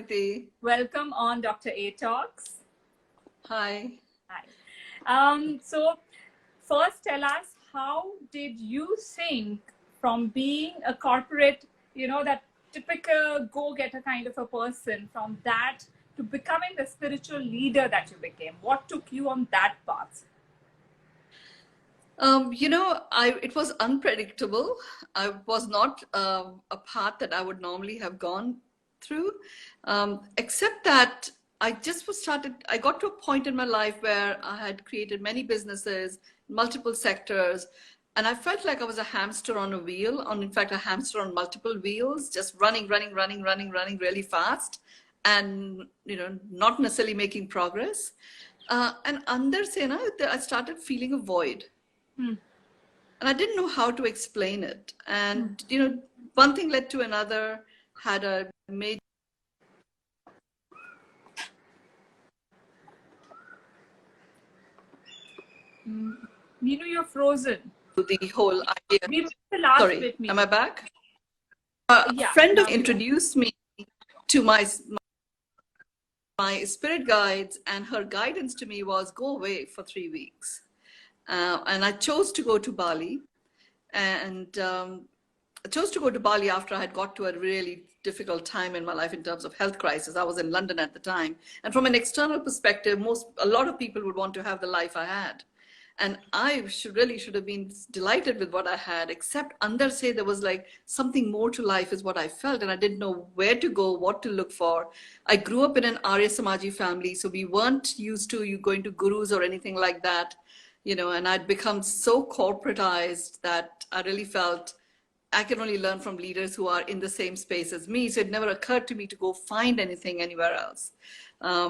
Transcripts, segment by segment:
Aditi. Welcome on Dr. A Talks. Hi. So first tell us, how did you think from being a corporate, that typical go-getter kind of a person, from that to becoming the spiritual leader that you became? What took you on that path? It was unpredictable. I was not a path that I would normally have gone through, except that I got to a point in my life where I had created many businesses, multiple sectors, and I felt like I was a hamster on a wheel, in fact, a hamster on multiple wheels, just running really fast and, not necessarily making progress. And under Sena, I started feeling a void. Hmm. And I didn't know how to explain it. And, one thing led to another, had a major... Mynoo, you're frozen. The whole idea. We missed the last Sorry, bit, Mynoo. am I back? A Yeah, friend now of you are. introduced me to my spirit guides, and her guidance to me was go away for 3 weeks. And I chose to go to Bali. And I chose to go to Bali after I had got to a really difficult time in my life in terms of health crisis. I was in London at the time. And from an external perspective, a lot of people would want to have the life I had. And I really should have been delighted with what I had, except under say there was like something more to life is what I felt. And I didn't know where to go, what to look for. I grew up in an Arya Samaji family, so we weren't used to you going to gurus or anything like that. And I'd become so corporatized that I really felt I can only learn from leaders who are in the same space as me. So it never occurred to me to go find anything anywhere else. I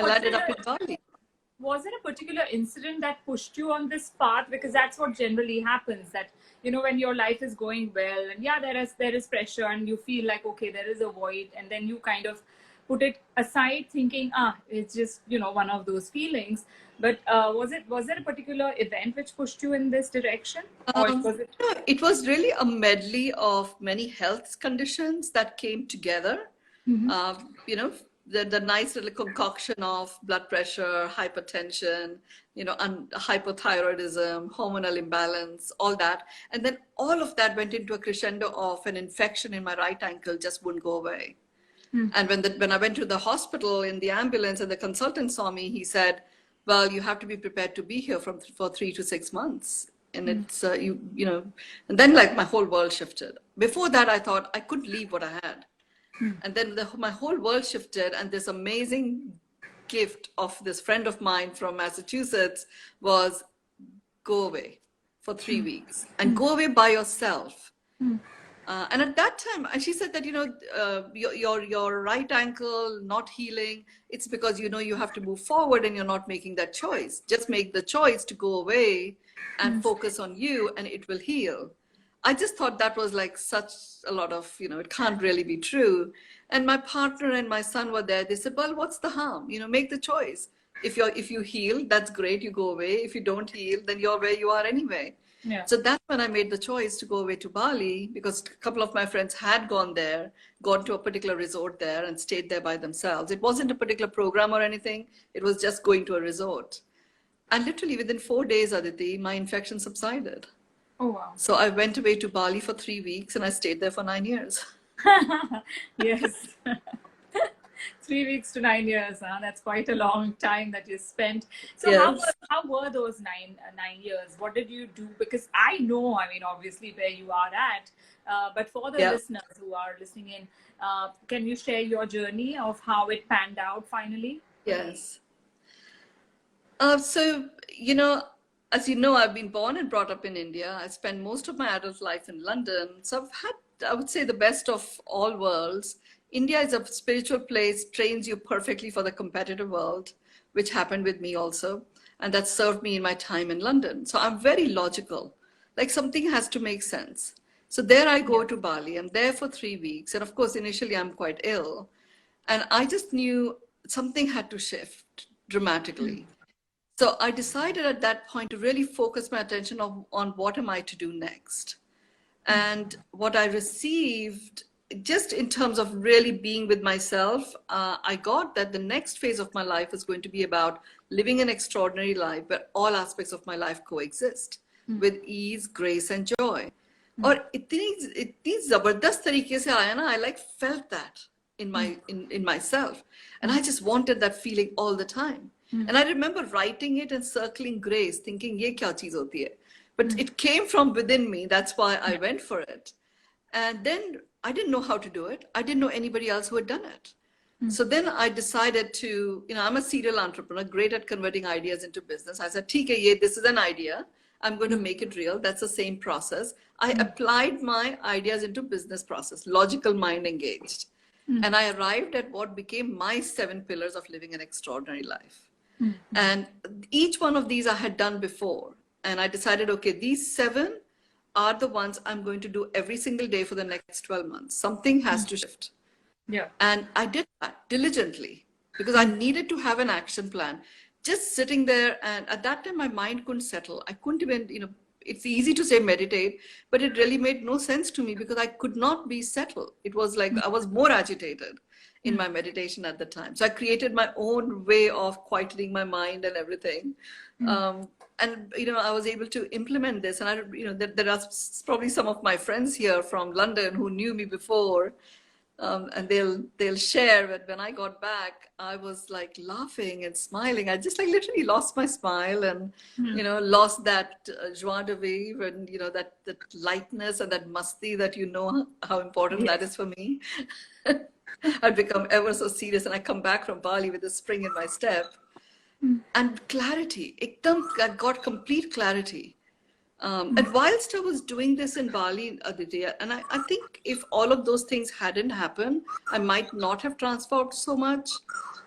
landed up in Bali. Was there a particular incident that pushed you on this path? Because that's what generally happens, that when your life is going well, and there is pressure, and you feel like, okay, there is a void, and then you kind of put it aside thinking, it's just one of those feelings. But was there a particular event which pushed you in this direction, or was it? It was really a medley of many health conditions that came together. The nice little concoction of blood pressure, hypertension, and hypothyroidism, hormonal imbalance, all that. And then all of that went into a crescendo of an infection in my right ankle just wouldn't go away. And when I went to the hospital in the ambulance and the consultant saw me, he said, well, you have to be prepared to be here for 3 to 6 months. And it's, and then like my whole world shifted. Before that, I thought I could leave what I had. And then my whole world shifted, and this amazing gift of this friend of mine from Massachusetts was go away for 3 weeks and go away by yourself. And at that time, and she said that, your right ankle not healing, it's because, you have to move forward and you're not making that choice. Just make the choice to go away and focus on you and it will heal. I just thought that was like such a lot of, it can't really be true. And my partner and my son were there. They said, well, what's the harm? Make the choice. If you heal, that's great, you go away. If you don't heal, then you're where you are anyway. Yeah. So that's when I made the choice to go away to Bali, because a couple of my friends had gone to a particular resort there and stayed there by themselves. It wasn't a particular program or anything. It was just going to a resort. And literally within 4 days, Aditi, my infection subsided. Oh, wow. So I went away to Bali for 3 weeks and I stayed there for 9 years. Yes. 3 weeks to 9 years. That's quite a long time that you spent. So yes. how were those nine years? What did you do? Because I know, obviously where you are at, but for the listeners who are listening in, can you share your journey of how it panned out finally? Yes. As you know, I've been born and brought up in India. I spent most of my adult life in London. So I've had, I would say, the best of all worlds. India is a spiritual place, trains you perfectly for the competitive world, which happened with me also. And that served me in my time in London. So I'm very logical. Like something has to make sense. So there I go to Bali. I'm there for 3 weeks. And of course, initially I'm quite ill. And I just knew something had to shift dramatically. So I decided at that point to really focus my attention on what am I to do next. And what I received just in terms of really being with myself, I got that the next phase of my life is going to be about living an extraordinary life where all aspects of my life coexist with ease, grace, and joy. और इतनी जबरदस्त तरीके से आया ना, I like felt that in myself, and I just wanted that feeling all the time. And I remember writing it and circling grace, thinking ये क्या चीज होती है, but it came from within me. That's why I went for it. And then I didn't know how to do it. I didn't know anybody else who had done it. So then I decided to, I'm a serial entrepreneur, great at converting ideas into business. I said, "Okay, this is an idea. I'm going to make it real." That's the same process. I applied my ideas into business process, logical mind engaged. And I arrived at what became my 7 pillars of living an extraordinary life. And each one of these I had done before. And I decided, okay, these 7 are the ones I'm going to do every single day for the next 12 months. Something has to shift. Yeah. And I did that diligently because I needed to have an action plan. Just sitting there, and at that time my mind couldn't settle. I couldn't even, it's easy to say meditate, but it really made no sense to me because I could not be settled. It was like I was more agitated in my meditation at the time. So I created my own way of quietening my mind and everything. And I was able to implement this. And there are probably some of my friends here from London who knew me before. And they'll share that when I got back, I was like laughing and smiling. I just like literally lost my smile and, lost that joie de vivre and, that lightness and that masti that how important that is for me. I'd become ever so serious, and I come back from Bali with a spring in my step. And clarity, I got complete clarity. And whilst I was doing this in Bali, Aditi, and I think if all of those things hadn't happened, I might not have transformed so much.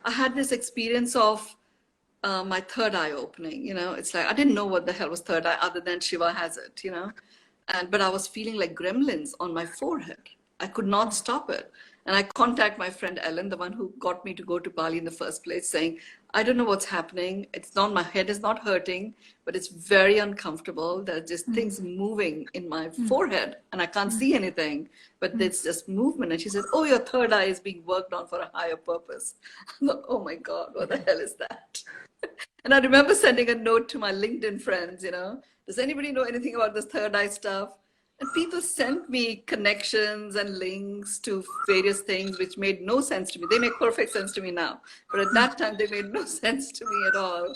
I had this experience of my third eye opening, it's like, I didn't know what the hell was third eye other than Shiva has it, but I was feeling like gremlins on my forehead. I could not stop it. And I contact my friend Ellen, the one who got me to go to Bali in the first place, saying, I don't know what's happening. My head is not hurting, but it's very uncomfortable. There are just things moving in my forehead and I can't see anything, but it's just movement. And she said, "Oh, your third eye is being worked on for a higher purpose." I thought, oh my God, what the hell is that? And I remember sending a note to my LinkedIn friends, does anybody know anything about this third eye stuff? And people sent me connections and links to various things which made no sense to me. They make perfect sense to me now. But at that time, they made no sense to me at all.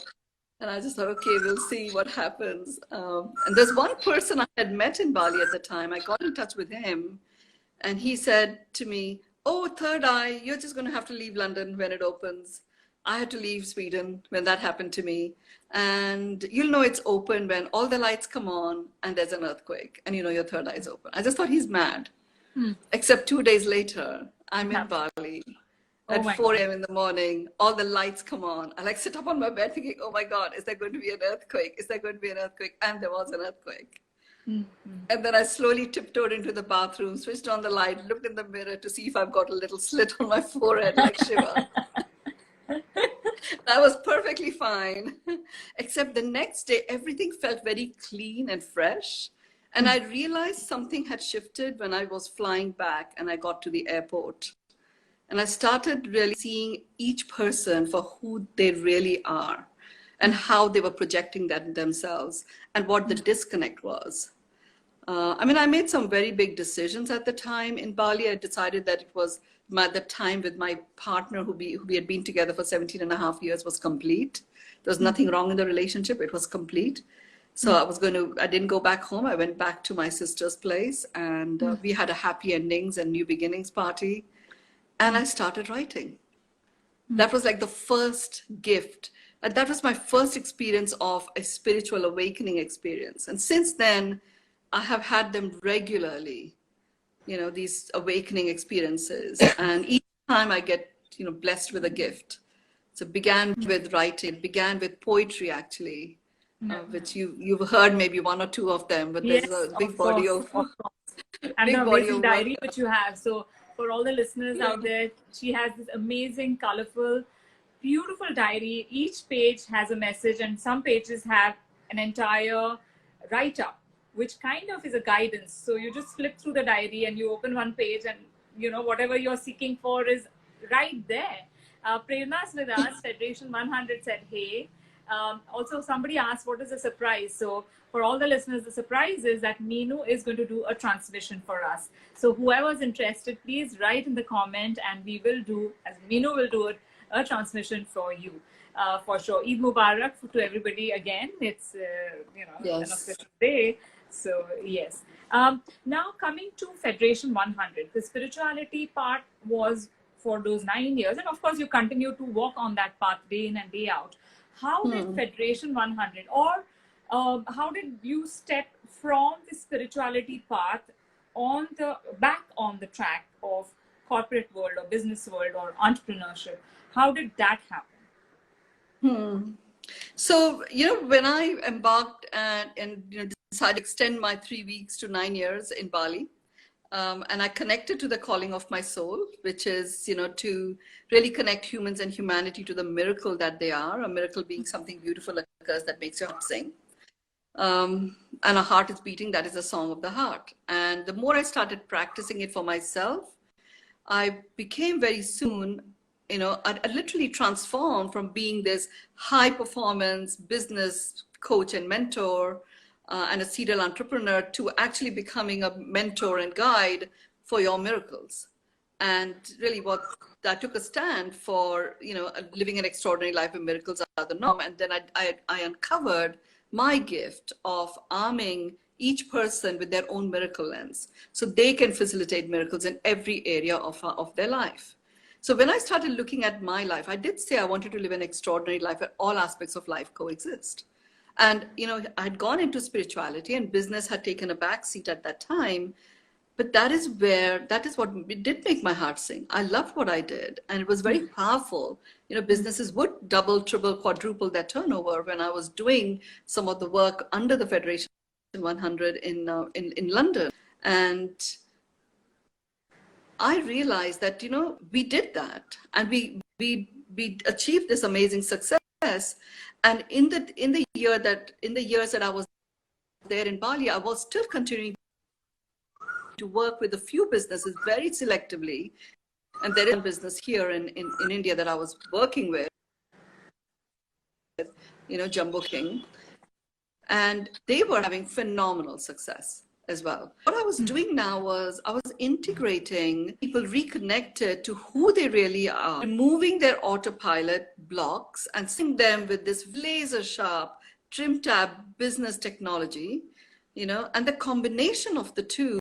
And I just thought, okay, we'll see what happens. And there's one person I had met in Bali at the time. I got in touch with him. And he said to me, "Oh, third eye, you're just going to have to leave London when it opens." I had to leave Sweden when that happened to me. And you'll know it's open when all the lights come on and there's an earthquake and your third eye is open. I just thought he's mad. Except 2 days later, I'm in Bali at 4 a.m. in the morning, all the lights come on. I sit up on my bed thinking, oh my God, is there going to be an earthquake? Is there going to be an earthquake? And there was an earthquake. And then I slowly tiptoed into the bathroom, switched on the light, looked in the mirror to see if I've got a little slit on my forehead like Shiva. That was perfectly fine. Except the next day, everything felt very clean and fresh. And I realized something had shifted when I was flying back and I got to the airport. And I started really seeing each person for who they really are and how they were projecting that in themselves and what the disconnect was. I made some very big decisions at the time in Bali. I decided that it was the time with my partner who we had been together for 17 and a half years was complete. There was nothing wrong in the relationship. It was complete. So I didn't go back home. I went back to my sister's place and we had a happy endings and new beginnings party. And I started writing. That was like the first gift. And that was my first experience of a spiritual awakening experience. And since then, I have had them regularly, these awakening experiences. And each time I get, blessed with a gift. So it began with writing, it began with poetry, actually, which you've heard maybe one or two of them, but there's a big body of and the amazing diary which you have. So for all the listeners out there, she has this amazing, colorful, beautiful diary. Each page has a message and some pages have an entire write-up, which kind of is a guidance. So you just flip through the diary and you open one page and whatever you're seeking for is right there. Prerna's with us. Federation 100 said, hey. Also, somebody asked, what is the surprise? So for all the listeners, the surprise is that Mynoo is going to do a transmission for us. So whoever's interested, please write in the comment, and we will do, as Mynoo will do it, a transmission for you. For sure. Eid Mubarak to everybody again. It's, an auspicious day. So, yes. Now coming to Federation 100, the spirituality part was for those 9 years. And of course, you continue to walk on that path day in and day out. How did Federation 100, or how did you step from the spirituality path back on the track of corporate world or business world or entrepreneurship? How did that happen? So, when I embarked and decided to extend my 3 weeks to 9 years in Bali, and I connected to the calling of my soul, which is, to really connect humans and humanity to the miracle that they are, a miracle being something beautiful occurs that makes your heart sing. And a heart is beating, that is a song of the heart. And the more I started practicing it for myself, I became very soon, I literally transformed from being this high performance business coach and mentor and a serial entrepreneur to actually becoming a mentor and guide for your miracles. And really that took a stand for, living an extraordinary life where miracles are the norm. And then I uncovered my gift of arming each person with their own miracle lens so they can facilitate miracles in every area of their life. So when I started looking at my life, I did say I wanted to live an extraordinary life where all aspects of life coexist. And, I had gone into spirituality, and business had taken a back seat at that time. But that is what did make my heart sing. I loved what I did, and it was very powerful. Businesses would double, triple, quadruple their turnover when I was doing some of the work under the Federation 100 in London. And I realized that, we did that, and we achieved this amazing success. And in the years that I was there in Bali, I was still continuing to work with a few businesses very selectively. And there is a business here in India that I was working with, Jumbo King, and they were having phenomenal success as well. What I was doing now was I was integrating people reconnected to who they really are, removing their autopilot blocks and seeing them with this laser sharp trim tab business technology, and the combination of the two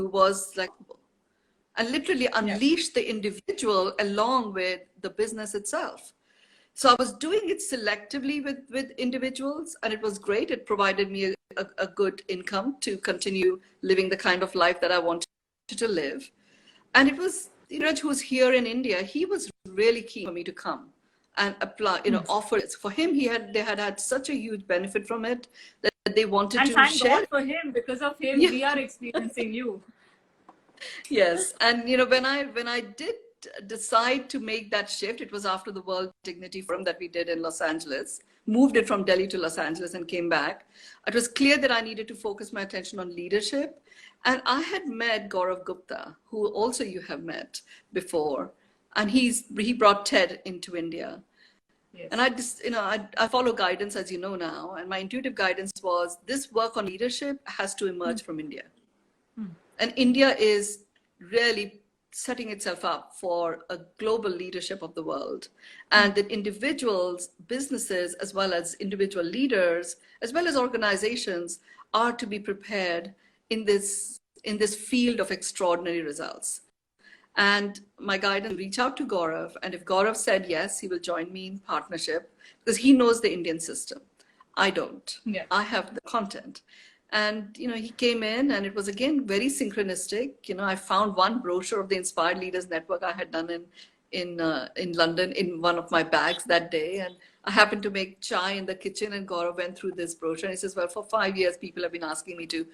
was like, and literally unleash the individual along with the business itself. So I was doing it selectively with individuals, and it was great. It provided me a good income to continue living the kind of life that I wanted to live. And it was, Raj, who's here in India, he was really keen for me to come and apply, offer it. For him, they had such a huge benefit from it that they wanted to share. And thank God for him, because of him, we are experiencing you. Yes. And, when I did decide to make that shift, it was after the World Dignity Forum that we did in Los Angeles, moved it from Delhi to Los Angeles and came back. It was clear that I needed to focus my attention on leadership. And I had met Gaurav Gupta, who also you have met before. And he brought TED into India. Yes. And I just, I follow guidance, as you know now. And my intuitive guidance was this work on leadership has to emerge from India. And India is really setting itself up for a global leadership of the world, and that individuals, businesses, as well as individual leaders, as well as organizations, are to be prepared in this field of extraordinary results. And my guidance, reach out to Gaurav, and if Gaurav said yes, he will join me in partnership, because he knows the Indian system. I don't. Yeah. I have the content. And, he came in, and it was, again, very synchronistic. I found one brochure of the Inspired Leaders Network I had done in London in one of my bags that day. And I happened to make chai in the kitchen, and Gaurav went through this brochure. And he says, well, for 5 years, people have been asking me to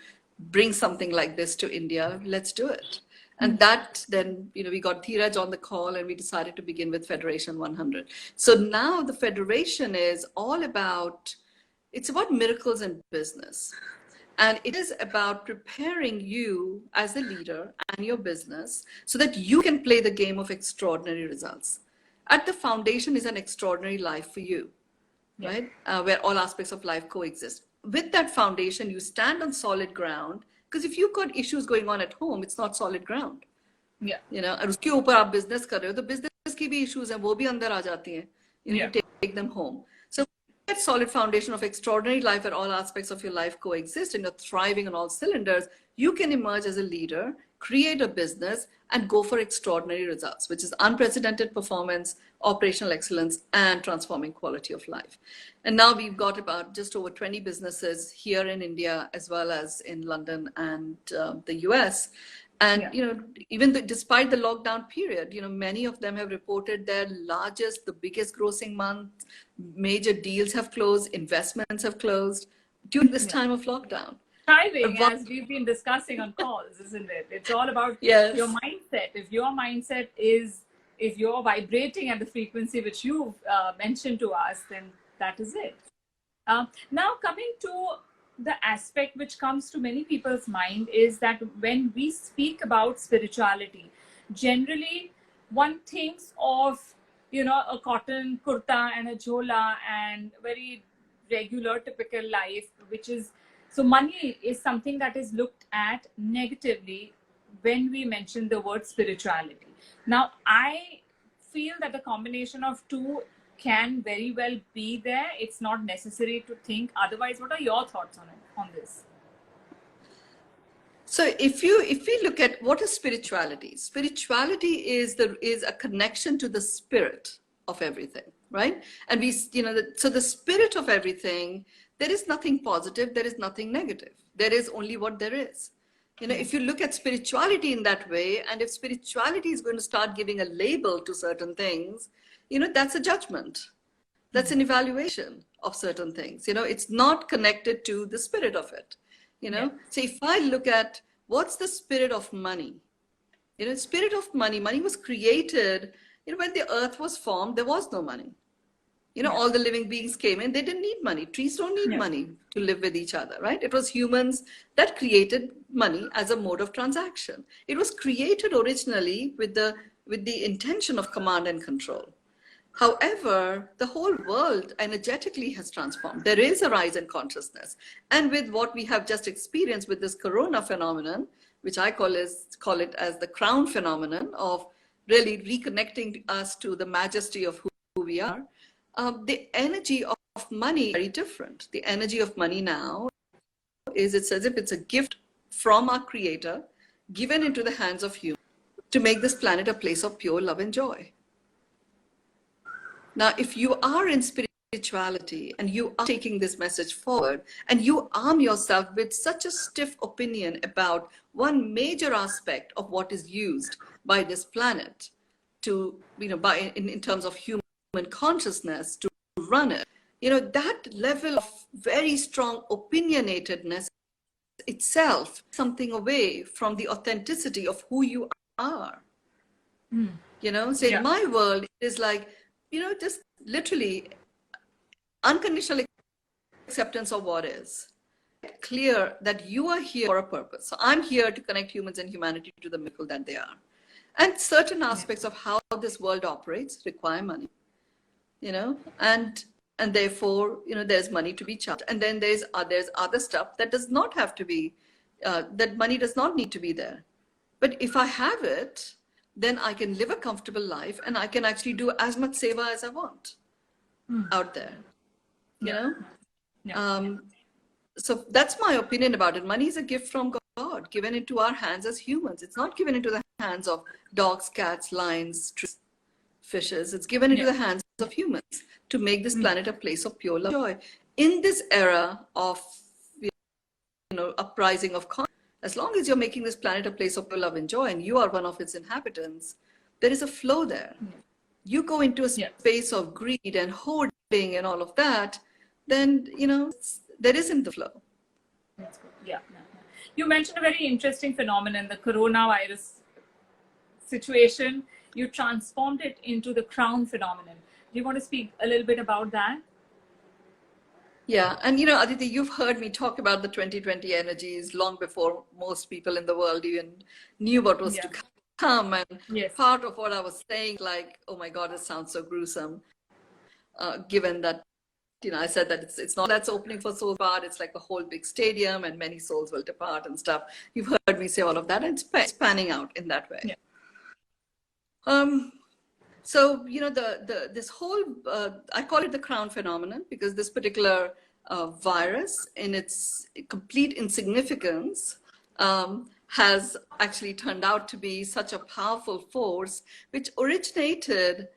bring something like this to India. Let's do it. And that then, we got Dheeraj on the call, and we decided to begin with Federation 100. So now the Federation is all about, it's about miracles in business. And it is about preparing you as a leader and your business so that you can play the game of extraordinary results. At the foundation is an extraordinary life for you, right? Where all aspects of life coexist. With that foundation, you stand on solid ground, because if you've got issues going on at home, it's not solid ground. Yeah. You know, और उसके ऊपर आप business कर रहे हो, तो business की भी issues हैं, वो भी अंदर आ जाती हैं. You take them home. So that solid foundation of extraordinary life where all aspects of your life coexist and you're thriving on all cylinders, you can emerge as a leader, create a business, and go for extraordinary results, which is unprecedented performance, operational excellence, and transforming quality of life. And now we've got about just over 20 businesses here in India, as well as in London and the US. And, you know, even despite the lockdown period, you know, many of them have reported their largest, the biggest grossing month. Major deals have closed, investments have closed during this time of lockdown. Thriving, as we've been discussing on calls, isn't it? It's all about your mindset. If your mindset is, if you're vibrating at the frequency which you've mentioned to us, then that is it. Now coming to the aspect which comes to many people's mind is that when we speak about spirituality, generally one thinks of, you know, a cotton kurta and a jhola and very regular typical life, which is, so money is something that is looked at negatively when we mention the word spirituality. Now I feel that the combination of two can very well be there. It's not necessary to think otherwise. What are your thoughts on this? So if we look at what is spirituality, spirituality is a connection to the spirit of everything, right? And we, you know, so the spirit of everything, there is nothing positive, there is nothing negative. There is only what there is. You know, if you look at spirituality in that way, and if spirituality is going to start giving a label to certain things, you know, that's a judgment. That's an evaluation of certain things. You know, it's not connected to the spirit of it. You know, so if I look at what's the spirit of money, you know, spirit of money, money was created, you know, when the earth was formed, there was no money. You know, all the living beings came in, they didn't need money. Trees don't need money to live with each other, right? It was humans that created money as a mode of transaction. It was created originally with the intention of command and control. However, the whole world energetically has transformed. There is a rise in consciousness. And with what we have just experienced with this corona phenomenon, which I call it as the crown phenomenon of really reconnecting us to the majesty of who we are, the energy of money is very different. The energy of money now is, it's as if it's a gift from our creator given into the hands of humans to make this planet a place of pure love and joy. Now, if you are in spirituality and you are taking this message forward and you arm yourself with such a stiff opinion about one major aspect of what is used by this planet to, you know, in terms of human consciousness to run it, you know, that level of very strong opinionatedness itself, something away from the authenticity of who you are. You know, so in my world, it is like, you know, just literally unconditional acceptance of what is. Clear that you are here for a purpose. So I'm here to connect humans and humanity to the miracle that they are. And certain aspects of how this world operates require money, you know, and therefore, you know, there's money to be charged. And then there's other stuff that does not have to be, that money does not need to be there. But if I have it, then I can live a comfortable life and I can actually do as much seva as I want out there, you know? So that's my opinion about it. Money is a gift from God, given into our hands as humans. It's not given into the hands of dogs, cats, lions, trees, fishes. It's given into the hands of humans to make this planet a place of pure love and joy. In this era of, you know, uprising of consciousness, as long as you're making this planet a place of pure love and joy and you are one of its inhabitants, there is a flow there. You go into a space of greed and hoarding and all of that, then, you know, there isn't the flow. That's good. Yeah. You mentioned a very interesting phenomenon, the coronavirus situation. You transformed it into the crown phenomenon. Do you want to speak a little bit about that? Yeah, and Aditi, you've heard me talk about the 2020 energies long before most people in the world even knew what was to Yeah. come. And Yes. part of what I was saying, like, oh my God, it sounds so gruesome, given that, I said that it's not that's opening for souls, but it's like a whole big stadium and many souls will depart and stuff. You've heard me say all of that, and it's panning out in that way. Yeah. Um, So, this whole, I call it the crown phenomenon because this particular virus, in its complete insignificance, has actually turned out to be such a powerful force, which originated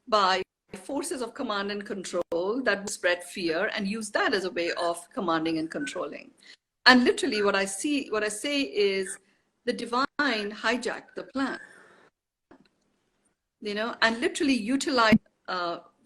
by forces of command and control that would spread fear and use that as a way of commanding and controlling. And literally, what I say is the divine hijacked the plan, and literally utilize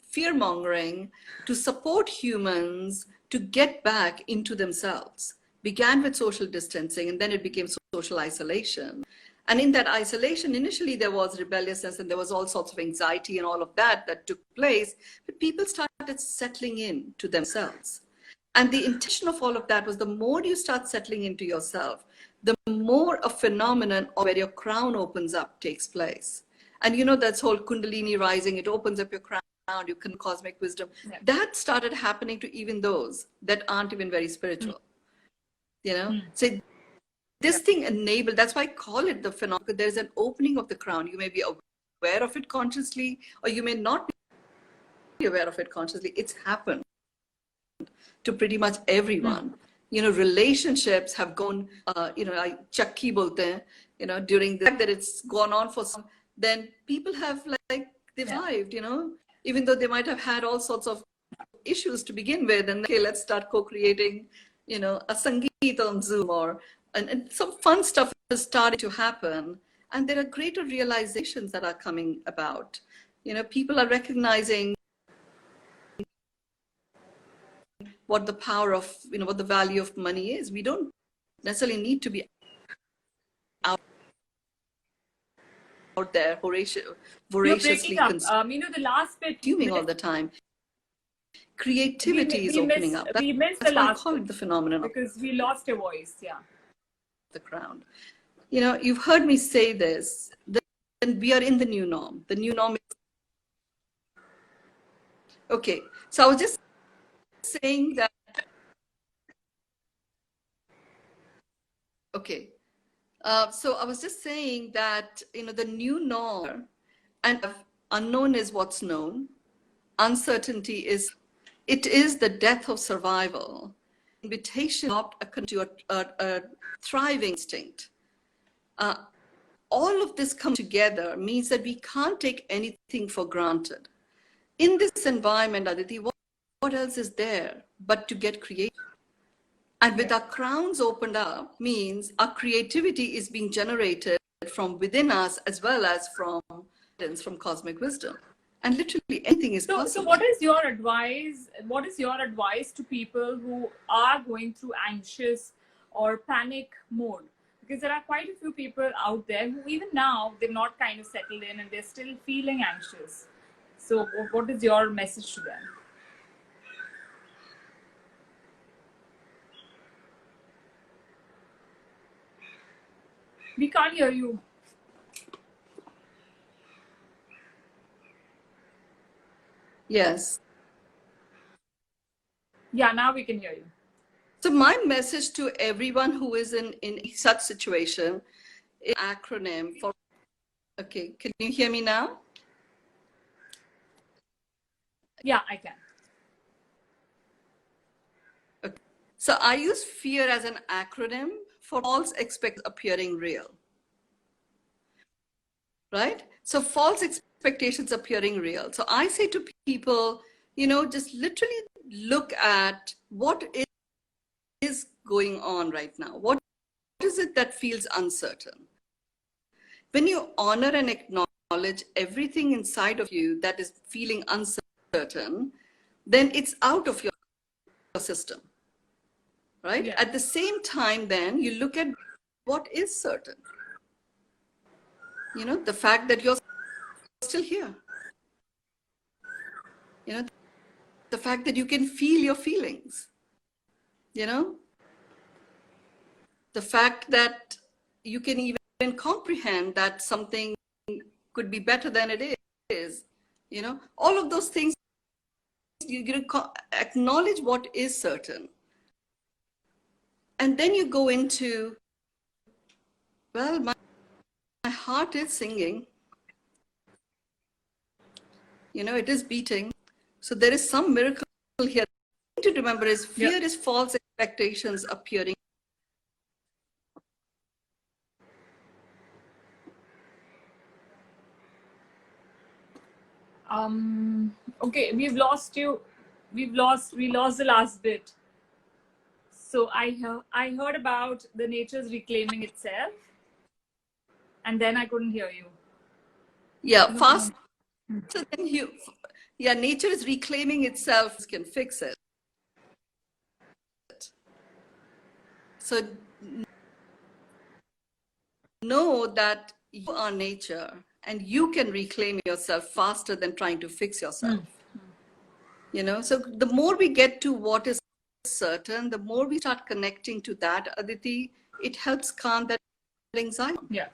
fear mongering to support humans to get back into themselves. Began with social distancing, and then it became social isolation. And in that isolation, initially there was rebelliousness and there was all sorts of anxiety and all of that took place, but people started settling in to themselves. And the intention of all of that was the more you start settling into yourself, the more a phenomenon where your crown opens up takes place. And that's whole Kundalini rising, it opens up your crown, you can cosmic wisdom. Yeah. That started happening to even those that aren't even very spiritual. So this thing enabled, that's why I call it the phenomenon, because there's an opening of the crown. You may be aware of it consciously, or you may not be aware of it consciously. It's happened to pretty much everyone. Relationships have gone, chakki bolte hain, during the fact that it's gone on for some, then people have like revived, even though they might have had all sorts of issues to begin with, and okay, let's start co-creating, a sangeet on Zoom, and some fun stuff is starting to happen, and there are greater realizations that are coming about. People are recognizing what the power of, what the value of money is. We don't necessarily need to be out there voraciously The last bit consuming all the time. Creativity is opening up. We missed That's the why I last call it the phenomenon because we lost your voice. Yeah. The crown. You've heard me say this, then we are in the new norm. The new norm is, okay, so I was just saying that, okay, so I was just saying that, the new norm, and unknown is what's known, uncertainty is, it is the death of survival. Invitation to a thriving instinct. All of this comes together means that we can't take anything for granted. In this environment, Aditi, what else is there but to get creative? And with our crowns opened up means our creativity is being generated from within us as well as from cosmic wisdom. And literally anything is possible. So what is your advice? What is your advice to people who are going through anxious or panic mode? Because there are quite a few people out there who even now they're not kind of settled in and they're still feeling anxious. So what is your message to them? We can't hear you. Yes. Yeah, now we can hear you. So my message to everyone who is in such situation is an acronym for, okay, can you hear me now? Yeah, I can. Okay. So I use fear as an acronym for false expectations appearing real. Right? So false expectations appearing real. So I say to people, just literally look at what is going on right now. What is it that feels uncertain? When you honor and acknowledge everything inside of you that is feeling uncertain, then it's out of your system, right? Yeah. At the same time, then you look at what is certain. The fact that you're still here. The fact that you can feel your feelings. you know, the fact that you can even comprehend that something could be better than it is, you know, all of those things, you acknowledge what is certain. And then you go into, well, my heart is singing, you know, it is beating. So there is some miracle here. The thing to remember is fear is false expectations appearing. Okay, we've lost you. We lost the last bit. So I heard about the nature's reclaiming itself, and then I couldn't hear you. Yeah, faster than you. Yeah, nature is reclaiming itself, can fix it. So know that you are nature and you can reclaim yourself faster than trying to fix yourself. You know, so the more we get to what is certain, the more we start connecting to that, Aditi, it helps calm that anxiety. Yeah.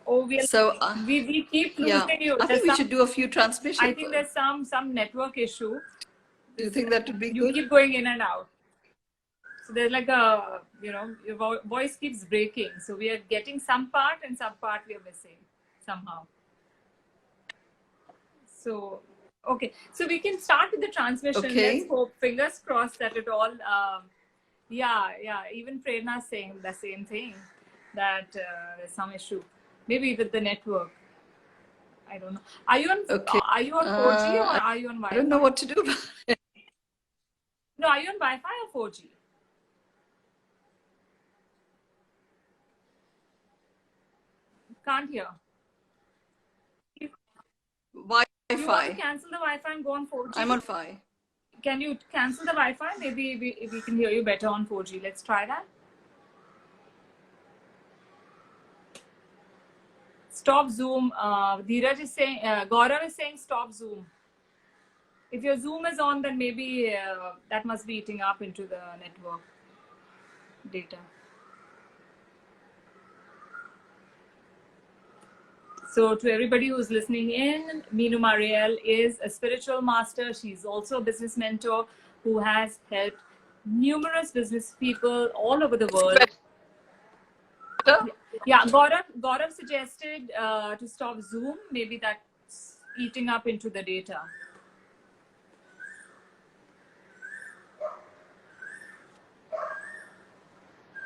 Oh, we keep losing you. I think we should do a few transmissions. I think there's some network issue. Do you think that would be good? You keep going in and out. So there's like a, you know, your voice keeps breaking. So we are getting some part and some part we are missing somehow. So, okay. So we can start with the transmission. Okay. Let's hope, fingers crossed that it all, yeah. Even Prerna saying the same thing, that there's some issue. Maybe with the network. I don't know. Are you on 4G or are you on Wi-Fi? I don't know what to do about it. No, are you on Wi-Fi or 4G? Can't hear. Wi-Fi. You want to cancel the Wi-Fi and go on 4G? I'm on Wi-Fi. Can you cancel the Wi-Fi? Maybe we can hear you better on 4G. Let's try that. Stop Zoom. Dheeraj is saying, Gaurav is saying stop Zoom. If your Zoom is on, then maybe that must be eating up into the network data. So to everybody who's listening in, Mynoo Maryel is a spiritual master. She's also a business mentor who has helped numerous business people all over the world. Yeah, Gaurav suggested to stop Zoom. Maybe that's eating up into the data.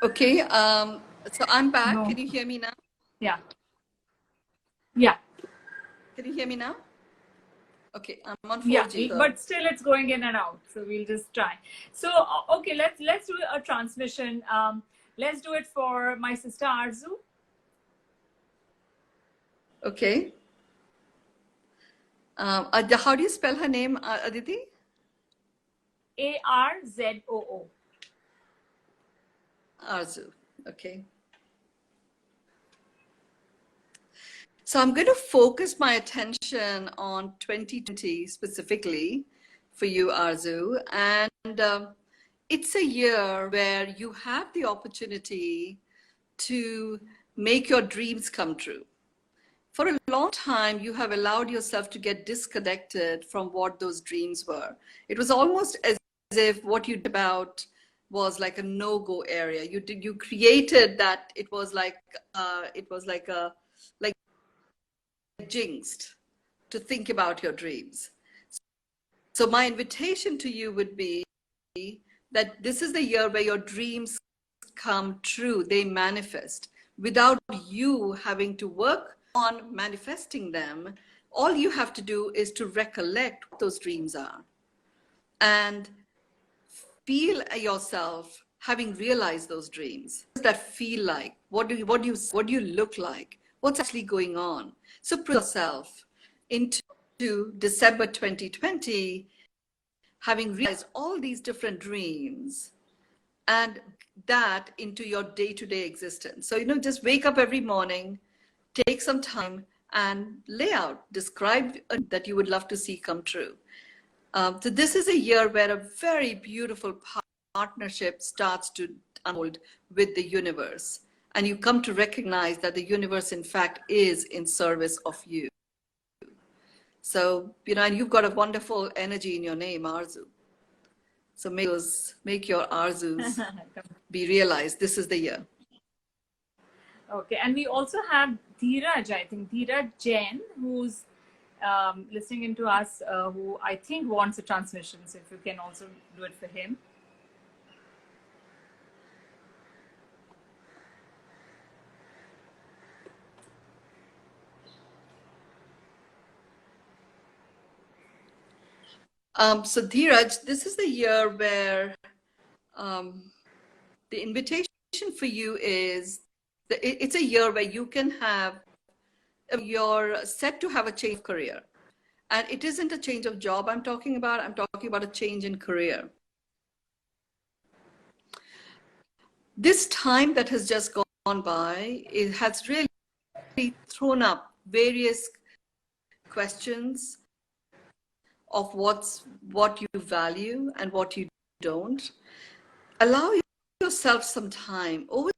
Okay, so I'm back. No. Can you hear me now? Yeah. Yeah. Can you hear me now? Okay, I'm on 4G. Yeah, so. But still it's going in and out. So we'll just try. So, okay, let's do a transmission. Let's do it for my sister Arzu. Okay. How do you spell her name, Aditi? Arzoo. Arzu. Okay. So I'm going to focus my attention on 2020 specifically for you, Arzu. And it's a year where you have the opportunity to make your dreams come true. For a long time, you have allowed yourself to get disconnected from what those dreams were. It was almost as if what you did about was like a no-go area. You created that. It was like jinxed to think about your dreams. So my invitation to you would be that this is the year where your dreams come true, they manifest without you having to work on manifesting them. All you have to do is to recollect what those dreams are and feel yourself having realized those dreams. What does that feel like? What do you look like? What's actually going on? So put yourself into December 2020, having realized all these different dreams and that into your day-to-day existence. So, just wake up every morning, take some time and lay out, describe that you would love to see come true. So this is a year where a very beautiful partnership starts to unfold with the universe. And you come to recognize that the universe, in fact, is in service of you. So, and you've got a wonderful energy in your name, Arzu. So make your Arzus be realized. This is the year. Okay, and we also have Dheeraj, I think, Dheeraj Jain, who's listening into us, who I think wants a transmission. So if you can also do it for him. So Dheeraj, this is the year where the invitation for you is, it's a year where you can have, you're set to have a change of career. And it isn't a change of job I'm talking about a change in career. This time that has just gone by, it has really thrown up various questions of what you value and what you don't. Allow yourself some time over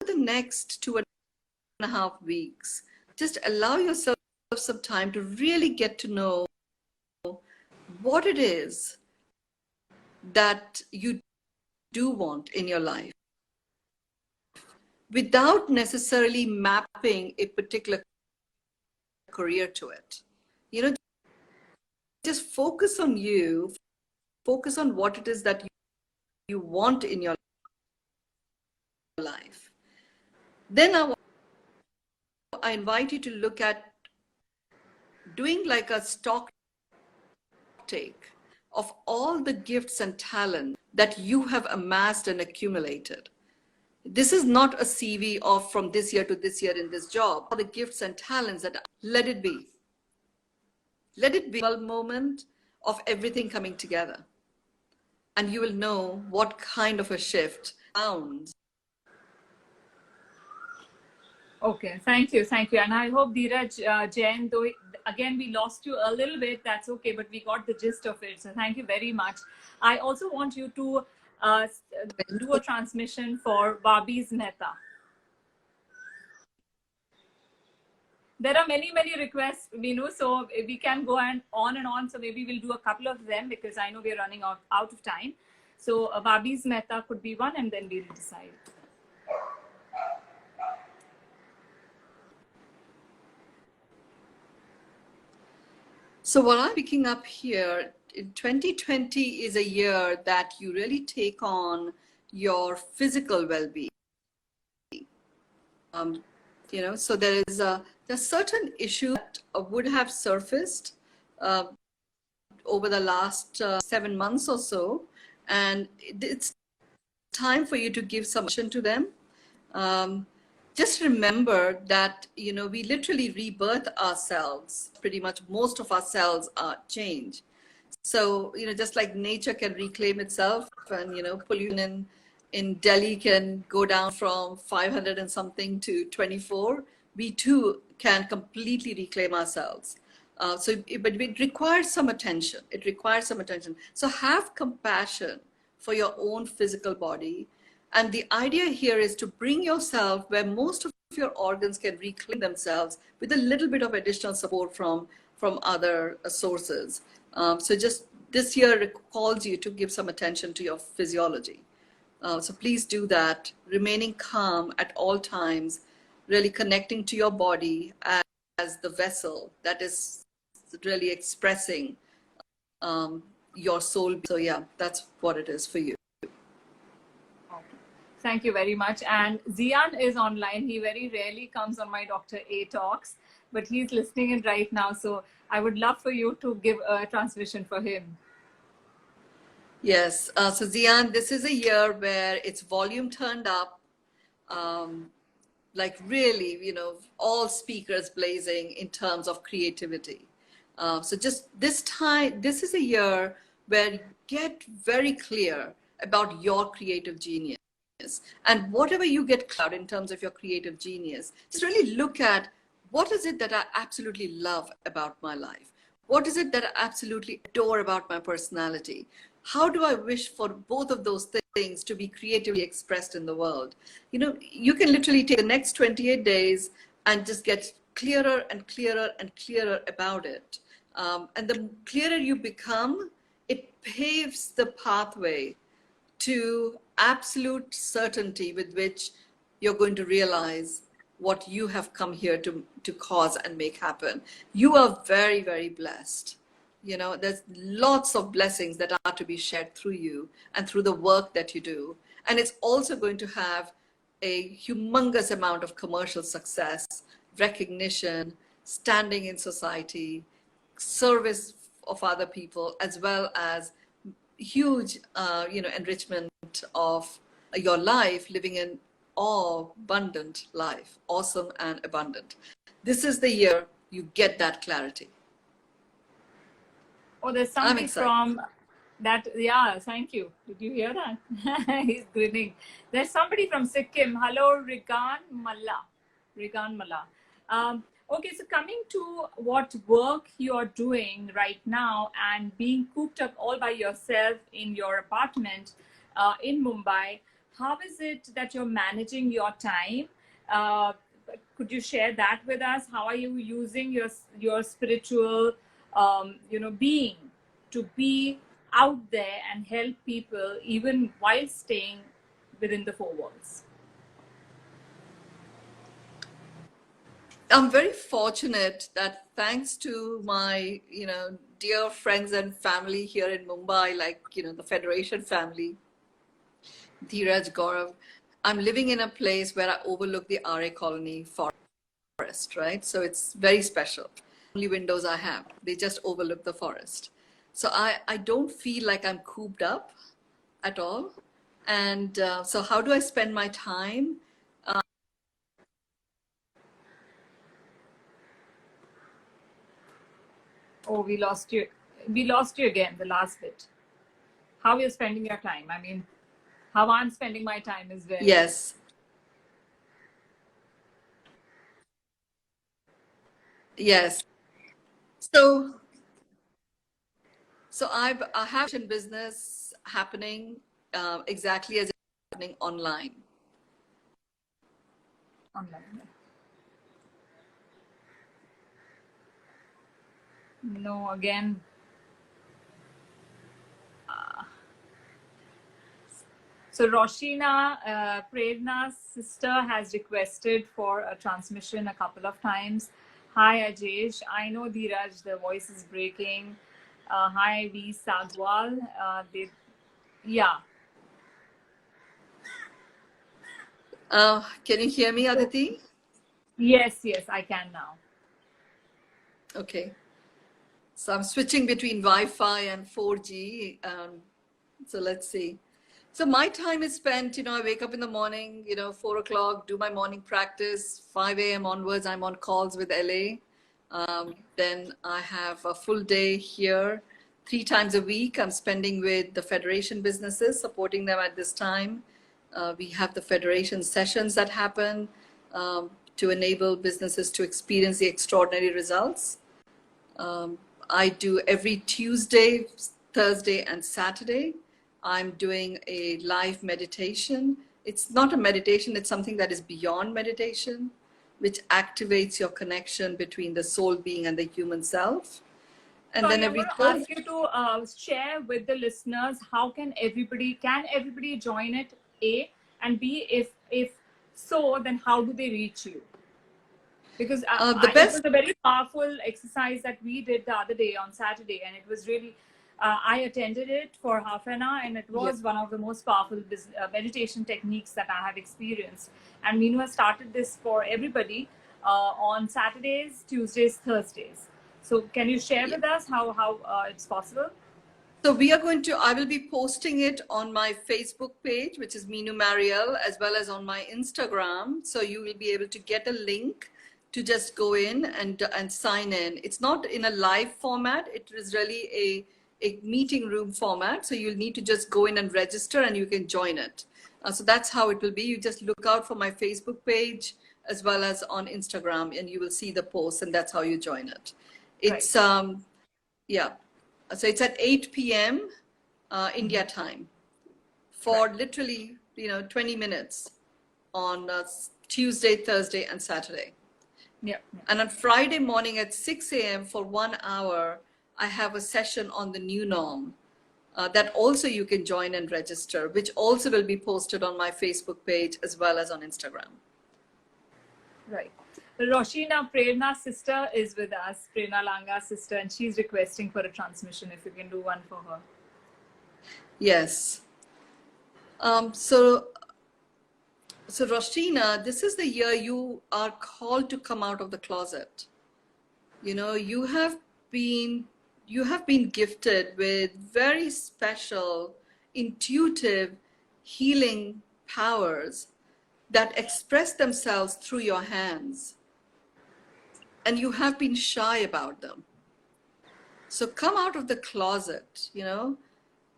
the next 2.5 weeks. Just allow yourself some time to really get to know what it is that you do want in your life without necessarily mapping a particular career to it. Just focus on you, focus on what it is that you want in your life. Then I invite you to look at doing like a stock take of all the gifts and talent that you have amassed and accumulated. This is not a CV of from this year to this year in this job. All the gifts and talents that, let it be. Let it be a moment of everything coming together. And you will know what kind of a shift sounds. Okay, thank you. And I hope Dheeraj Jain, though again we lost you a little bit, that's okay, but we got the gist of it. So thank you very much. I also want you to do a transmission for Barbies Mehta. There are many requests, Mynoo, so we can go on and on. So maybe we'll do a couple of them because I know we're running out of time. So Barbies Mehta could be one, and then we'll decide. So what I'm picking up here, 2020 is a year that you really take on your physical well-being. So there's certain issues that would have surfaced over the last 7 months or so, and it's time for you to give some attention to them. Just remember that, we literally rebirth ourselves. Pretty much most of our cells are change. So, just like nature can reclaim itself and, pollution in Delhi can go down from 500 and something to 24, we too can completely reclaim ourselves. But it requires some attention. It requires some attention. So have compassion for your own physical body. And the idea here is to bring yourself where most of your organs can reclaim themselves with a little bit of additional support from other sources. So just this year calls you to give some attention to your physiology. So please do that, remaining calm at all times, really connecting to your body as the vessel that is really expressing your soul. So yeah, that's what it is for you. Thank you very much. And Zian is online. He very rarely comes on my Dr. A talks, but he's listening in right now. So I would love for you to give a transmission for him. Yes. So Zian, this is a year where it's volume turned up, like really, all speakers blazing in terms of creativity. So just this time, this is a year where you get very clear about your creative genius. And whatever you get cloud in terms of your creative genius, just really look at what is it that I absolutely love about my life? What is it that I absolutely adore about my personality? How do I wish for both of those things to be creatively expressed in the world? You know, you can literally take the next 28 days and just get clearer and clearer and clearer about it. And the clearer you become, it paves the pathway to absolute certainty with which you're going to realize what you have come here to cause and make happen. You are very, very blessed. You know, there's lots of blessings that are to be shared through you and through the work that you do. And it's also going to have a humongous amount of commercial success, recognition, standing in society, service of other people, as well as huge, enrichment of your life, living an abundant life, awesome and abundant. This is the year you get that clarity. Oh, there's I'm somebody excited. from that. Yeah, thank you. Did you hear that? He's grinning. There's somebody from Sikkim. Hello, Rigan Malla. Rigan Malla. Okay, so coming to what work you're doing right now and being cooped up all by yourself in your apartment in Mumbai, how is it that you're managing your time? Could you share that with us? How are you using your spiritual being to be out there and help people even while staying within the four walls? I'm very fortunate that thanks to my, dear friends and family here in Mumbai, like, the Federation family, Dheeraj, Gaurav, I'm living in a place where I overlook the RA colony forest, right? So it's very special. Only windows I have, they just overlook the forest. So I don't feel like I'm cooped up at all. And so how do I spend my time? Oh, we lost you. We lost you again, the last bit. How you're spending your time. I mean, how I'm spending my time is very... Yes. Yes. So I have a business happening exactly as it's happening online. online. No, again. So Roshina, Prerna's sister, has requested for a transmission a couple of times. Hi Ajesh, I know Dheeraj, the voice is breaking. Hi V Sagwal. Yeah. Can you hear me, Aditi? Yes, I can now. Okay. So I'm switching between Wi-Fi and 4G. So let's see. So my time is spent, I wake up in the morning, 4 o'clock, do my morning practice, 5 a.m. onwards, I'm on calls with LA. Then I have a full day here. 3 times a week, I'm spending with the Federation businesses, supporting them at this time. We have the Federation sessions that happen to enable businesses to experience the extraordinary results. I do every Tuesday, Thursday, and Saturday. I'm doing a live meditation. It's not a meditation, it's something that is beyond meditation, which activates your connection between the soul being and the human self. And Sorry, then I'm every going to Thursday, ask you to share with the listeners how can everybody join it, A, and B, if so, then how do they reach you? Because the it was best a very powerful exercise that we did the other day on Saturday, and it was really, I attended it for half an hour, and it was one of the most powerful meditation techniques that I have experienced. And Mynoo has started this for everybody on Saturdays, Tuesdays, Thursdays. So can you share with us how it's possible? So I will be posting it on my Facebook page, which is Mynoo Maryel, as well as on my Instagram. So you will be able to get a link to just go in and sign in. It's not in a live format. It is really a meeting room format. So you'll need to just go in and register and you can join it. So that's how it will be. You just look out for my Facebook page, as well as on Instagram, and you will see the posts, and that's how you join it. It's Right. yeah, so it's at 8 p.m. India time for Right. literally 20 minutes on Tuesday, Thursday, and Saturday. Yeah. Yeah. And on Friday morning at 6 a.m. for 1 hour, I have a session on the new norm that also you can join and register, which also will be posted on my Facebook page as well as on Instagram. Right. Roshina, Prerna's sister, is with us, Prerna Langa's sister, and she's requesting for a transmission if you can do one for her. Yes. So Roshina, this is the year you are called to come out of the closet. You have been gifted with very special, intuitive healing powers that express themselves through your hands, and you have been shy about them. So come out of the closet,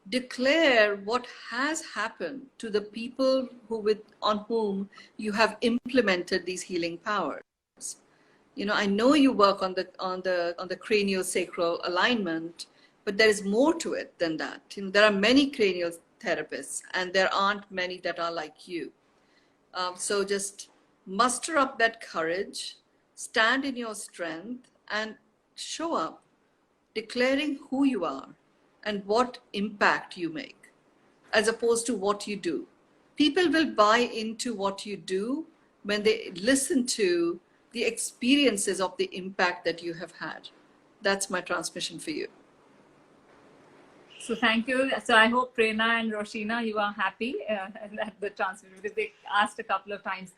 declare what has happened to the people on whom you have implemented these healing powers. I know you work on the craniosacral alignment, but there is more to it than that. There are many cranial therapists, and there aren't many that are like you. So just muster up that courage, stand in your strength, and show up, declaring who you are and what impact you make, as opposed to what you do. People will buy into what you do when they listen to the experiences of the impact that you have had. That's my transmission for you. So thank you. So I hope Prerna and Roshina, you are happy at the transmission, because they asked a couple of times.